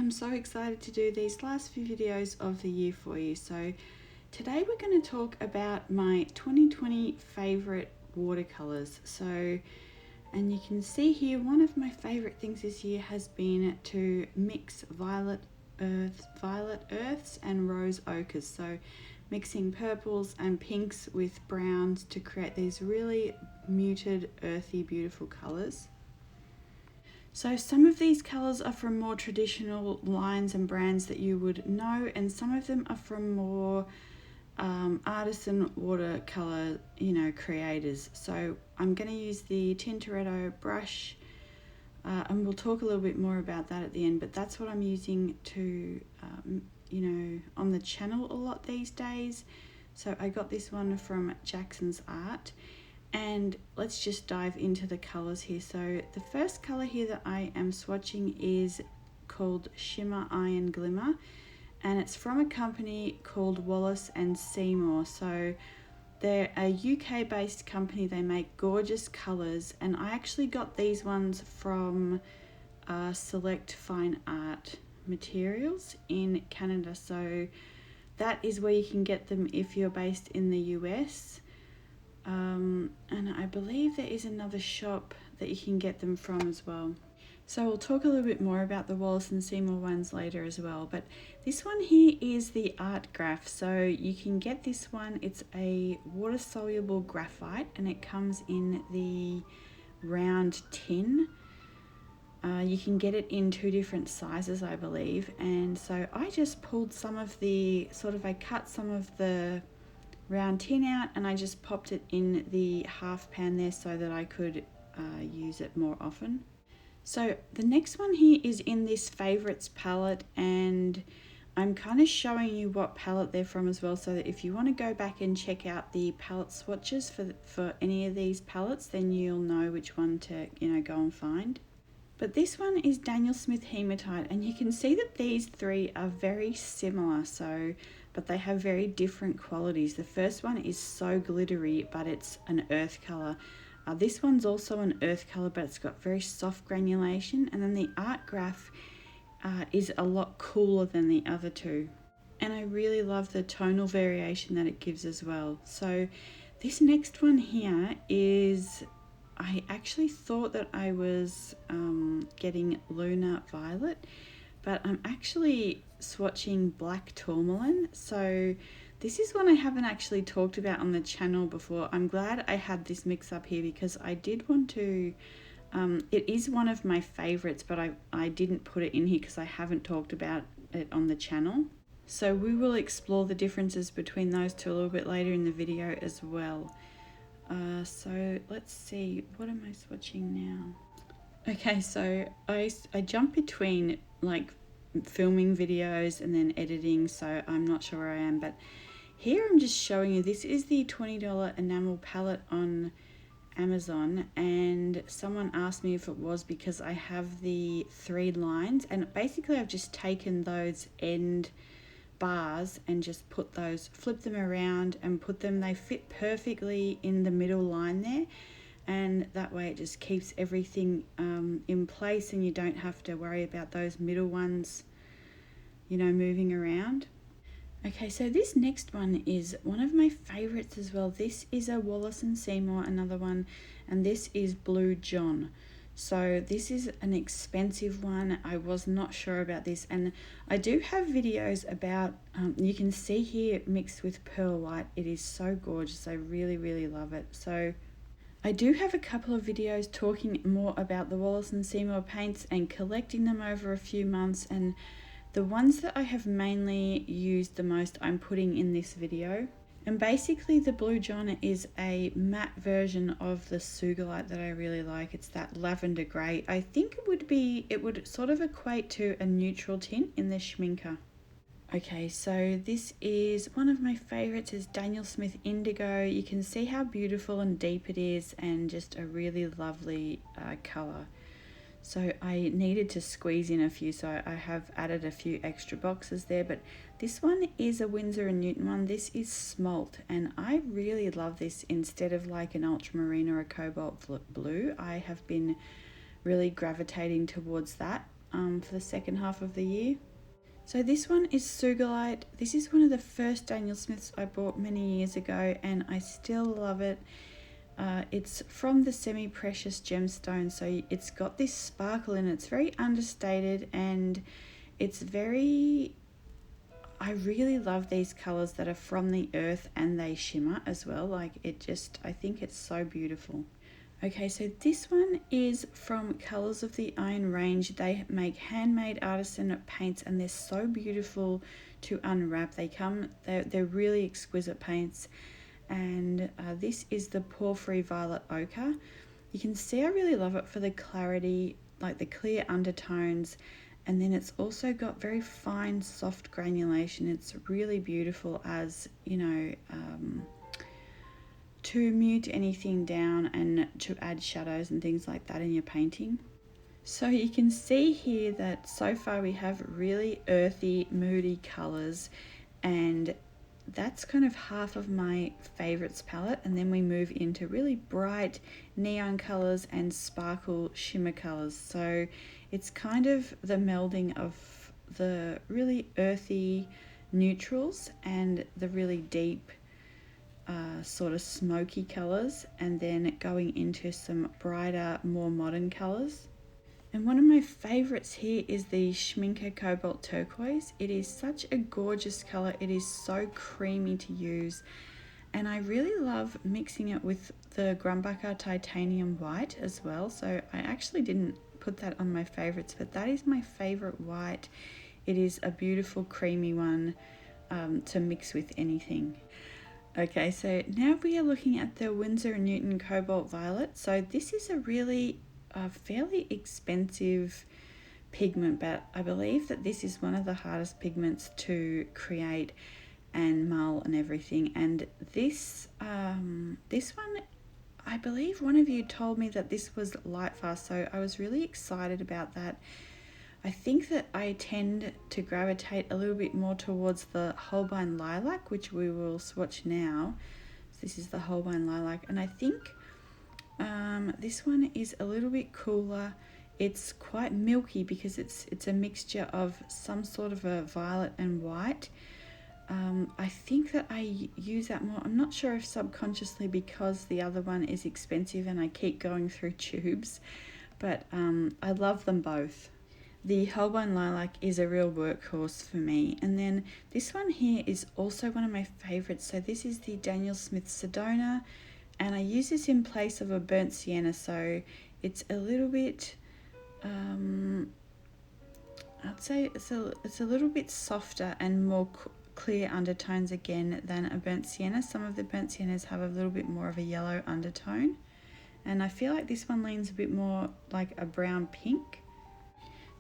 am so excited to do these last few videos of the year for you. So today we're going to talk about my 2020 favourite watercolours. So, and you can see here, one of my favourite things this year has been to mix violet earths and rose ochres. So mixing purples and pinks with browns to create these really muted, earthy, beautiful colours. So some of these colours are from more traditional lines and brands that you would know, and some of them are from more artisan watercolour, creators. So I'm going to use the Tintoretto brush, and we'll talk a little bit more about that at the end, but that's what I'm using to, on the channel a lot these days. So I got this one from Jackson's Art. And let's just dive into the colours here. So the first colour here that I am swatching is called Shimmer Iron Glimmer, and it's from a company called Wallace Seymour. So they're a UK based company. They make gorgeous colours, and I actually got these ones from Select Fine Art Materials in Canada. So that is where you can get them if you're based in the US. And I believe there is another shop that you can get them from as well. So we'll talk a little bit more about the Wallace Seymour ones later as well. But this one here is the Art Graph. So you can get this one. It's a water-soluble graphite, and it comes in the round tin. You can get it in 2 different sizes, I believe. And so I just pulled some of the, I cut some of the round tin out, and I just popped it in the half pan there so that I could use it more often. So the next one here is in this Favorites palette, and I'm kind of showing you what palette they're from as well, so that if you want to go back and check out the palette swatches for any of these palettes, then you'll know which one to go and find. But this one is Daniel Smith Hematite, and you can see that these 3 are very similar, but they have very different qualities. The first one is so glittery, but it's an earth colour. This one's also an earth colour, but it's got very soft granulation. And then the Art Graph is a lot cooler than the other 2. And I really love the tonal variation that it gives as well. So this next one here is, I actually thought that I was getting Lunar Violet, but I'm actually swatching Black Tourmaline. So this is one I haven't actually talked about on the channel before. I'm glad I had this mix up here because I did want to, it is one of my favorites, but I didn't put it in here because I haven't talked about it on the channel. So we will explore the differences between those 2 a little bit later in the video as well. So let's see, what am I swatching now? Okay, so I jump between like filming videos and then editing, so I'm not sure where I am, but here I'm just showing you, this is the $20 enamel palette on Amazon, and someone asked me if it was because I have the 3 lines, and basically I've just taken those end bars and just flip them around and put them, they fit perfectly in the middle line there, and that way it just keeps everything in place, and you don't have to worry about those middle ones moving around. Okay, so this next one is one of my favorites as well. This is a Wallace Seymour, another one, and this is Blue John. So this is an expensive one. I was not sure about this, and I do have videos about, you can see here mixed with pearl white. It is so gorgeous. I really, really love it. So I do have a couple of videos talking more about the Wallace Seymour paints and collecting them over a few months, and the ones that I have mainly used the most I'm putting in this video. And basically the Blue John is a matte version of the Sugalite that I really like. It's that lavender grey. I think it would sort of equate to a neutral tint in the Schmincke. Okay, so this is one of my favorites, is Daniel Smith Indigo. You can see how beautiful and deep it is, and just a really lovely colour. So I needed to squeeze in a few, so I have added a few extra boxes there, but this one is a Winsor Newton one. This is Smalt, and I really love this instead of like an ultramarine or a cobalt blue. I have been really gravitating towards that. for the second half of the year. So this one is Sugarlight. This is one of the first Daniel Smiths I bought many years ago, and I still love it. It's from the semi-precious gemstone, so it's got this sparkle in it. It's very understated, and it's very... I really love these colours that are from the earth and they shimmer as well. Like, it just, I think it's so beautiful. Okay, so this one is from Colours of the Iron range. They make handmade artisan paints, and they're so beautiful to unwrap. They're really exquisite paints. And this is the Porphyry Violet Ochre. You can see I really love it for the clarity, like the clear undertones, and then it's also got very fine soft granulation. It's really beautiful as, you know, to mute anything down and to add shadows and things like that in your painting. So you can see here that so far we have really earthy, moody colours, and that's kind of half of my favourites palette, and then we move into really bright neon colours and sparkle shimmer colours. So it's kind of the melding of the really earthy neutrals and the really deep sort of smoky colours, and then going into some brighter, more modern colours. And one of my favourites here is the Schmincke Cobalt Turquoise. It is such a gorgeous colour. It is so creamy to use. And I really love mixing it with the Grumbacher Titanium White as well. So I actually didn't put that on my favourites, but that is my favourite white. It is a beautiful creamy one to mix with anything. Okay, so now we are looking at the Winsor Newton Cobalt Violet. So this is a really fairly expensive pigment, but I believe that this is one of the hardest pigments to create and mull and everything. And this one, I believe one of you told me that this was light fast, so I was really excited about that. I think that I tend to gravitate a little bit more towards the Holbein Lilac, which we will swatch now. So this is the Holbein Lilac, and I think this one is a little bit cooler. It's quite milky because it's a mixture of some sort of a violet and white. I think that I use that more. I'm not sure if subconsciously because the other one is expensive and I keep going through tubes, but I love them both. The Holbein Lilac is a real workhorse for me. And then this one here is also one of my favorites. So this is the Daniel Smith Sedona, and I use this in place of a burnt sienna. So it's a little bit, I'd say it's a little bit softer and more clear undertones again than a burnt sienna. Some of the burnt siennas have a little bit more of a yellow undertone, and I feel like this one leans a bit more like a brown pink.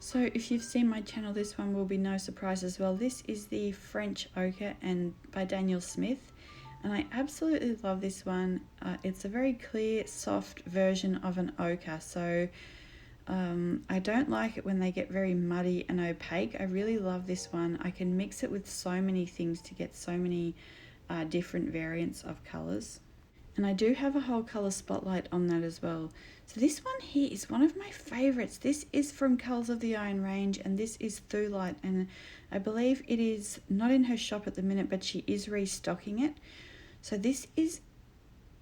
So if you've seen my channel, this one will be no surprise as well. This is the French Ochre and by Daniel Smith, and I absolutely love this one. It's a very clear, soft version of an ochre, so I don't like it when they get very muddy and opaque. I really love this one. I can mix it with so many things to get so many different variants of colours. And I do have a whole colour spotlight on that as well. So this one here is one of my favourites. This is from Colours of the Iron range, and this is Thulite, and I believe it is not in her shop at the minute, but she is restocking it. So this is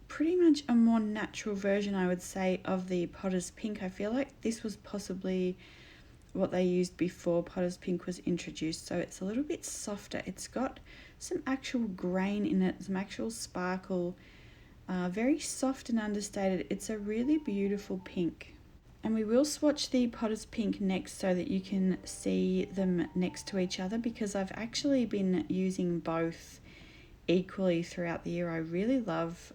pretty much a more natural version, I would say, of the Potter's Pink. I feel like this was possibly what they used before Potter's Pink was introduced. So it's a little bit softer. It's got some actual grain in it, some actual sparkle. Very soft and understated. It's a really beautiful pink. And we will swatch the Potter's Pink next so that you can see them next to each other, because I've actually been using both equally throughout the year. I really love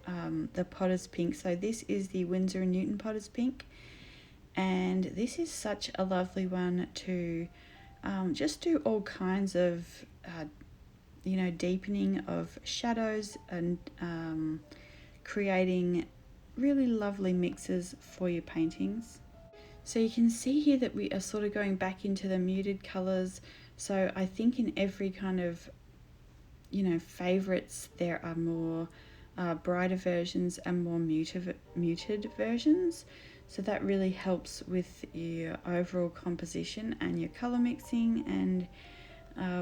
the Potter's Pink. So this is the Winsor Newton Potter's Pink, and this is such a lovely one to just do all kinds of deepening of shadows and creating really lovely mixes for your paintings. So you can see here that we are sort of going back into the muted colours. So I think in every kind of favourites there are more brighter versions and more muted versions. So that really helps with your overall composition and your color mixing and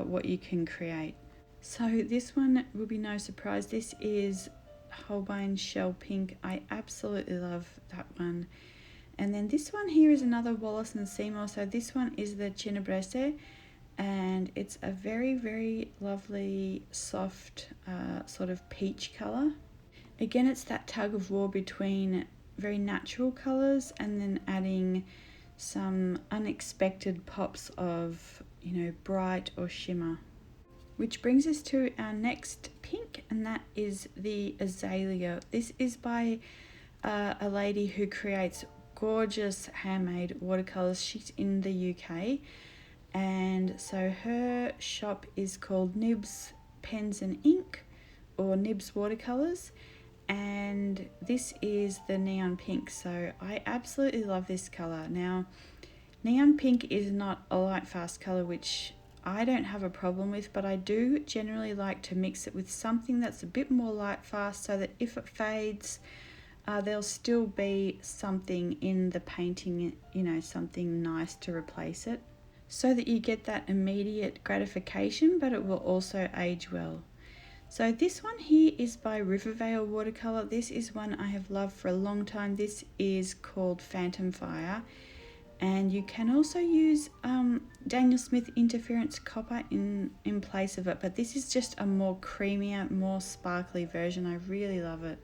what you can create. So this one will be no surprise. This is Holbein Shell Pink. I absolutely love that one. And then this one here is another Wallace Seymour. So this one is the Cinabrese, and it's a very, very lovely, soft sort of peach color. Again, it's that tug of war between very natural colors and then adding some unexpected pops of, you know, bright or shimmer. Which brings us to our next pink, and that is the Azalea. This is by a lady who creates gorgeous handmade watercolors. She's in the UK, and so her shop is called Nibs Pens Ink or Nibs Watercolors, and this is the neon pink. So I absolutely love this color. Now, neon pink is not a light fast color, which I don't have a problem with, but I do generally like to mix it with something that's a bit more light fast, so that if it fades, there'll still be something in the painting, you know, something nice to replace it, so that you get that immediate gratification, but it will also age well. So this one here is by Rivervale Watercolor. This is one I have loved for a long time. This is called Phantom Fire. And you can also use Daniel Smith Interference Copper in place of it, but this is just a more creamier, more sparkly version. I really love it.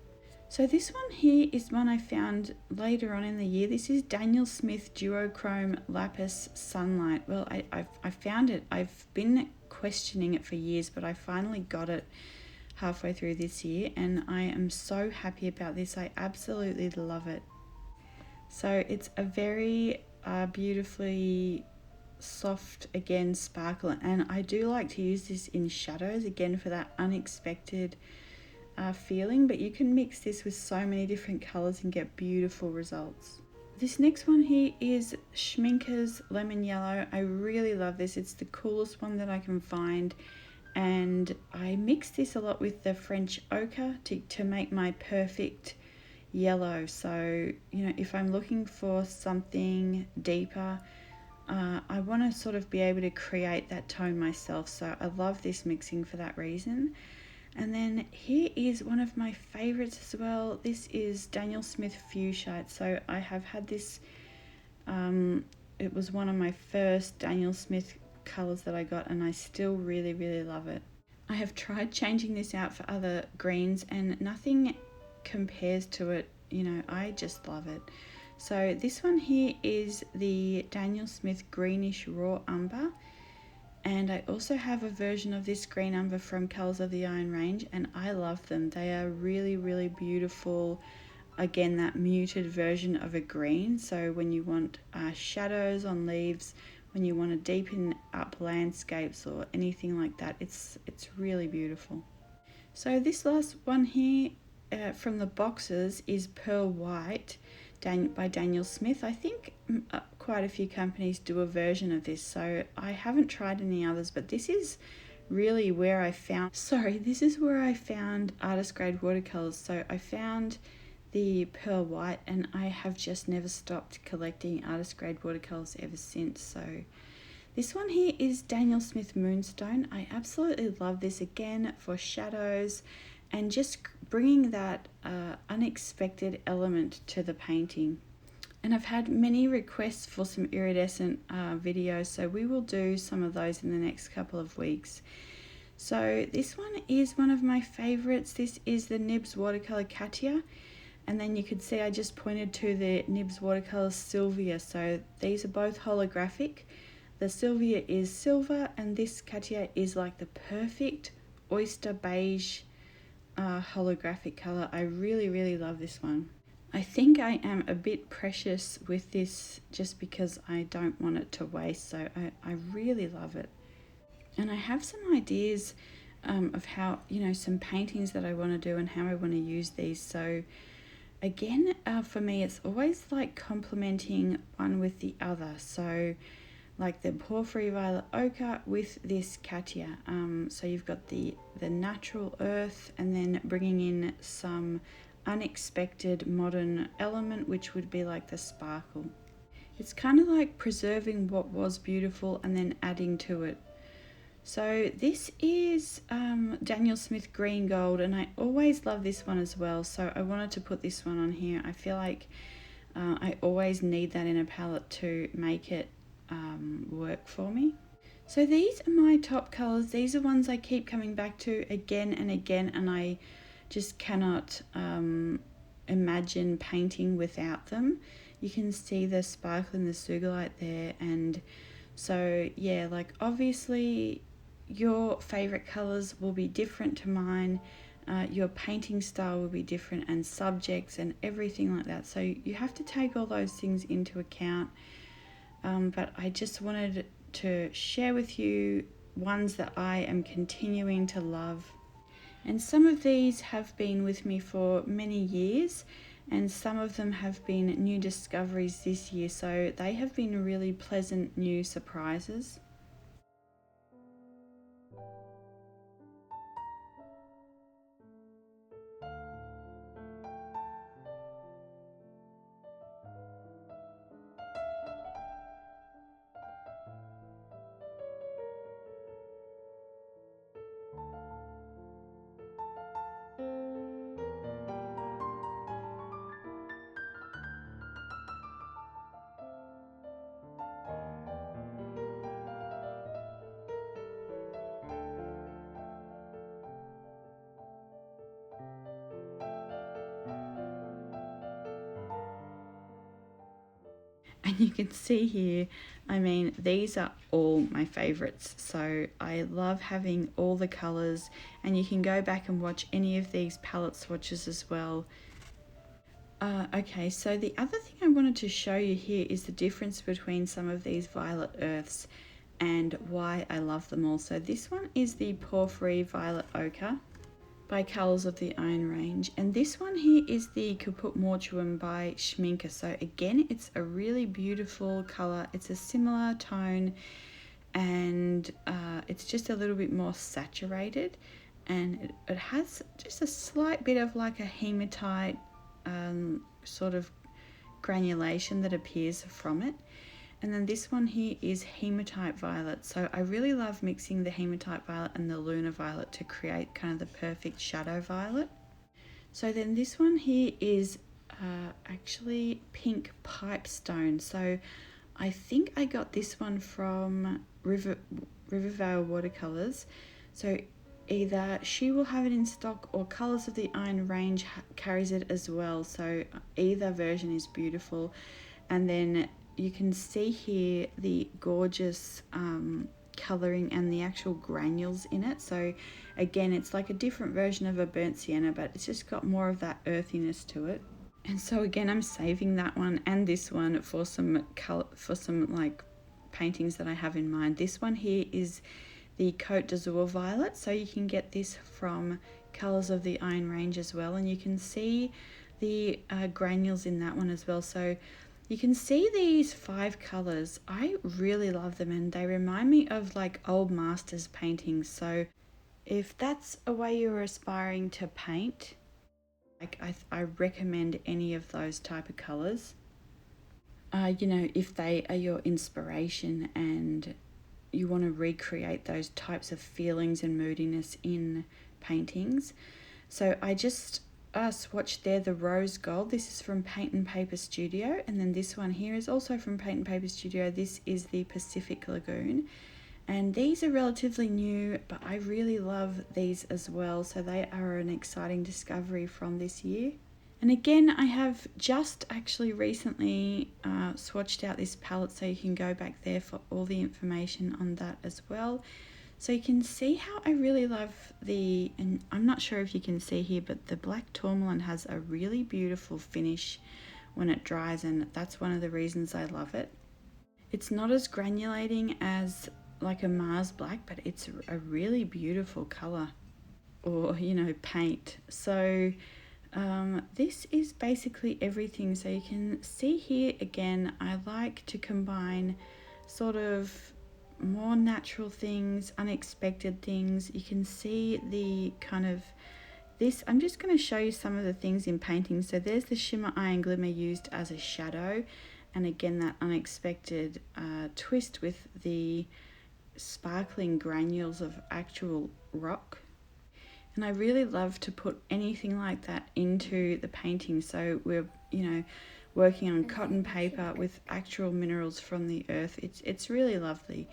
So this one here is one I found later on in the year. This is Daniel Smith Duochrome Lapis Sunlight. Well, I found it. I've been questioning it for years, but I finally got it halfway through this year, and I am so happy about this. I absolutely love it. So it's a very beautifully soft, again, sparkle, and I do like to use this in shadows, again, for that unexpected feeling, but you can mix this with so many different colors and get beautiful results. This next one here is Schmincke's Lemon Yellow. I really love this. It's the coolest one that I can find, and I mix this a lot with the French ochre to make my perfect yellow. So, you know, if I'm looking for something deeper, I want to sort of be able to create that tone myself. So I love this mixing for that reason. And then here is one of my favorites as well. This is Daniel Smith Fuchsite. So I have had this, it was one of my first Daniel Smith colors that I got, and I still really, really love it. I have tried changing this out for other greens and nothing compares to it. You know, I just love it. So this one here is the Daniel Smith Greenish Raw Umber, and I also have a version of this green umber from Colours of the Iron range, and I love them. They are really, really beautiful. Again, that muted version of a green, so when you want shadows on leaves, when you want to deepen up landscapes or anything like that, it's really beautiful. So this last one here from the boxes is Pearl White by Daniel Smith. I think quite a few companies do a version of this, so I haven't tried any others, but this is really where I found artist grade watercolors. So I found the Pearl White, and I have just never stopped collecting artist grade watercolors ever since. So this one here is Daniel Smith Moonstone. I absolutely love this, again, for shadows and just bringing that unexpected element to the painting. And I've had many requests for some iridescent videos, so we will do some of those in the next couple of weeks. So this one is one of my favorites. This is the Nibs Watercolor Katia, and then you could see I just pointed to the Nibs Watercolor Sylvia. So these are both holographic. The Sylvia is silver, and this Katia is like the perfect oyster beige holographic color. I really, really love this one. I think I am a bit precious with this just because I don't want it to waste, so I really love it. And I have some ideas of how, you know, some paintings that I want to do and how I want to use these. So again, for me, it's always like complementing one with the other. So like the Porphyry Violet Ochre with this Katia. So you've got the natural earth, and then bringing in some unexpected modern element, which would be like the sparkle. It's kind of like preserving what was beautiful and then adding to it. So this is Daniel Smith Green Gold, and I always love this one as well, so I wanted to put this one on here. I feel like I always need that in a palette to make it work for me. So these are my top colours. These are ones I keep coming back to again and again, and I just cannot imagine painting without them. You can see the sparkle in the Sugilite there, and so yeah, like obviously your favourite colours will be different to mine, your painting style will be different, and subjects and everything like that, so you have to take all those things into account, but I just wanted to share with you ones that I am continuing to love. And some of these have been with me for many years, and some of them have been new discoveries this year, so they have been really pleasant new surprises. And you can see here, I mean, these are all my favorites. So I love having all the colors, and you can go back and watch any of these palette swatches as well. Okay, so the other thing I wanted to show you here is the difference between some of these violet earths and why I love them all. So this one is the Porphyry Violet Ochre by Colours of the Iron range, and this one here is the Caput Mortuum by Schmincke. So again, it's a really beautiful colour. It's a similar tone, and it's just a little bit more saturated, and it has just a slight bit of like a hematite sort of granulation that appears from it. And then this one here is Hematite Violet. So I really love mixing the Hematite Violet and the Lunar Violet to create kind of the perfect shadow violet. So then this one here is actually Pink Pipestone. So I think I got this one from Rivervale Watercolors. So either she will have it in stock or Colours of the Iron range carries it as well. So either version is beautiful. And then you can see here the gorgeous colouring and the actual granules in it. So again, it's like a different version of a burnt sienna, but it's just got more of that earthiness to it. And so again, I'm saving that one and this one for some like paintings that I have in mind. This one here is the Côte d'Azur Violet, so you can get this from Colours of the Iron range as well, and you can see the granules in that one as well. So you can see these 5 colours. I really love them, and they remind me of like old masters paintings. So if that's a way you're aspiring to paint, like I recommend any of those type of colours. You know, if they are your inspiration and you want to recreate those types of feelings and moodiness in paintings. So I just swatched there the Rose Gold. This is from Paint and Paper Studio, and then this one here is also from Paint and Paper Studio. This is the Pacific Lagoon, and these are relatively new, but I really love these as well. So they are an exciting discovery from this year. And again, I have just actually recently swatched out this palette, so you can go back there for all the information on that as well. So you can see how I really love and I'm not sure if you can see here, but the black tourmaline has a really beautiful finish when it dries, and that's one of the reasons I love it. It's not as granulating as like a Mars black, but it's a really beautiful color, or you know, paint. So this is basically everything. So you can see here again, I like to combine sort of more natural things, unexpected things. You can see the kind of this, I'm just going to show you some of the things in painting. So there's the shimmer iron glimmer used as a shadow, and again that unexpected twist with the sparkling granules of actual rock. And I really love to put anything like that into the painting. So we're, you know, working on cotton paper with actual minerals from the earth. It's really lovely.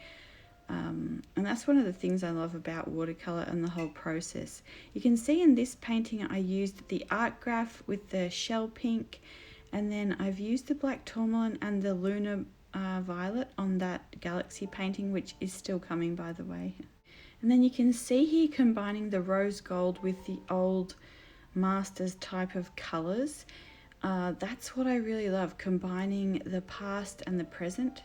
And that's one of the things I love about watercolor and the whole process. You can see in this painting I used the art graph with the shell pink, and then I've used the black tourmaline and the lunar violet on that galaxy painting, which is still coming, by the way. And then you can see here combining the rose gold with the old masters type of colors. That's what I really love, combining the past and the present.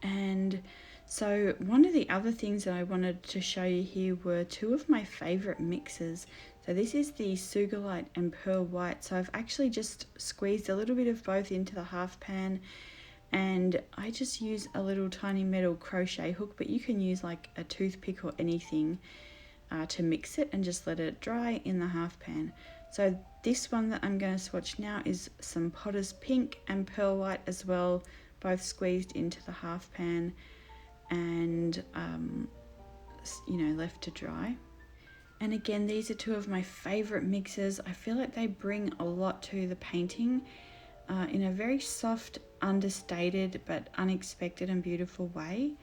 And so one of the other things that I wanted to show you here were two of my favorite mixes. So this is the Sugarlight and Pearl White. So I've actually just squeezed a little bit of both into the half pan, and I just use a little tiny metal crochet hook, but you can use like a toothpick or anything to mix it and just let it dry in the half pan. So this one that I'm going to swatch now is some Potter's Pink and Pearl White as well, both squeezed into the half pan and you know, left to dry. And again, these are two of my favorite mixes. I feel like they bring a lot to the painting in a very soft, understated but unexpected and beautiful way.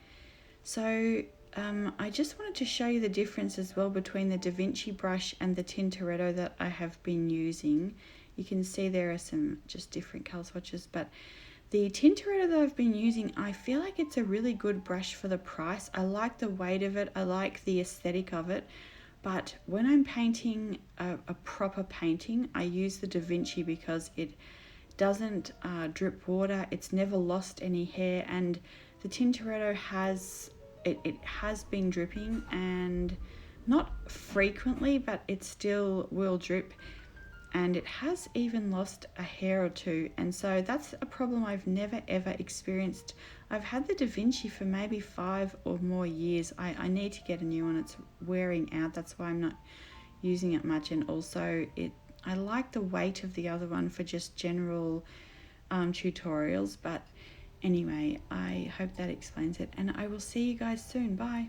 So I just wanted to show you the difference as well between the Da Vinci brush and the Tintoretto that I have been using. You can see there are some just different color swatches, but the Tintoretto that I've been using, I feel like it's a really good brush for the price. I like the weight of it, I like the aesthetic of it, but when I'm painting a proper painting, I use the Da Vinci because it doesn't drip water, it's never lost any hair, and the Tintoretto has been dripping, and not frequently, but it still will drip, and it has even lost a hair or two. And so that's a problem I've never ever experienced. I've had the Da Vinci for maybe 5 or more years. I need to get a new one, it's wearing out, that's why I'm not using it much. And also I like the weight of the other one for just general tutorials. But anyway, I hope that explains it, and I will see you guys soon. Bye.